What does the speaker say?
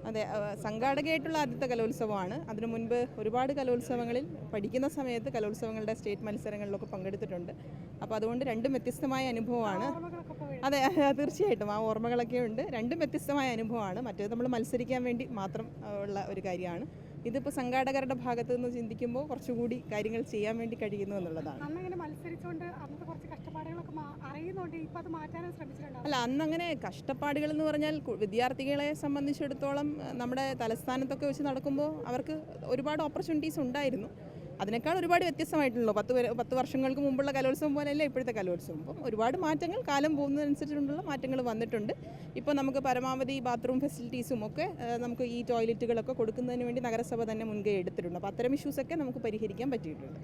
അതെ, സംഘാടകയായിട്ടുള്ള ആദ്യത്തെ കലോത്സവമാണ്. അതിനു മുൻപ് ഒരുപാട് കലോത്സവങ്ങളിൽ പഠിക്കുന്ന സമയത്ത് കലോത്സവങ്ങളുടെ സ്റ്റേറ്റ് മത്സരങ്ങളിലൊക്കെ പങ്കെടുത്തിട്ടുണ്ട്. അപ്പോൾ അതുകൊണ്ട് രണ്ടും വ്യത്യസ്തമായ അനുഭവമാണ്. അതെ, തീർച്ചയായിട്ടും ആ ഓർമ്മകളൊക്കെ ഉണ്ട്. രണ്ടും വ്യത്യസ്തമായ അനുഭവമാണ്. മറ്റേത് നമ്മൾ മത്സരിക്കാൻ വേണ്ടി മാത്രം ഉള്ള ഒരു കാര്യമാണ്. ഇതിപ്പോൾ സംഘാടകരുടെ ഭാഗത്ത് നിന്ന് ചിന്തിക്കുമ്പോൾ കുറച്ചുകൂടി കാര്യങ്ങൾ ചെയ്യാൻ വേണ്ടി കഴിയുന്നു എന്നുള്ളതാണ്. അല്ല, അന്നങ്ങനെ കഷ്ടപ്പാടുകൾ എന്ന് പറഞ്ഞാൽ വർദ്ധികളെ സംബന്ധിച്ചിടത്തോളം നമ്മുടെ തലസ്ഥാനത്തൊക്കെ വെച്ച് നടക്കുമ്പോൾ അവർക്ക് ഒരുപാട് ഓപ്പർച്യൂണിറ്റീസ് ഉണ്ടായിരുന്നു. അതിനേക്കാൾ ഒരുപാട് വ്യത്യസ്തമായിട്ടുള്ളൂ. 10 വർഷങ്ങൾക്ക് മുമ്പുള്ള കലോത്സവം പോലെയല്ല ഇപ്പോഴത്തെ കലോത്സവം. അപ്പം ഒരുപാട് മാറ്റങ്ങൾ കാലം പോകുന്നതനുസരിച്ചുള്ള മാറ്റങ്ങൾ വന്നിട്ടുണ്ട്. ഇപ്പോൾ നമുക്ക് പരമാവധി ബാത്റൂം ഫെസിലിറ്റീസും ഒക്കെ നമുക്ക് ഈ ടോയ്ലറ്റുകളൊക്കെ കൊടുക്കുന്നതിന് വേണ്ടി നഗരസഭ തന്നെ മുൻകൈ എടുത്തിട്ടുണ്ട്. അപ്പോൾ അത്തരം ഇഷ്യൂസൊക്കെ നമുക്ക് പരിഹരിക്കാൻ പറ്റിയിട്ടുണ്ട്.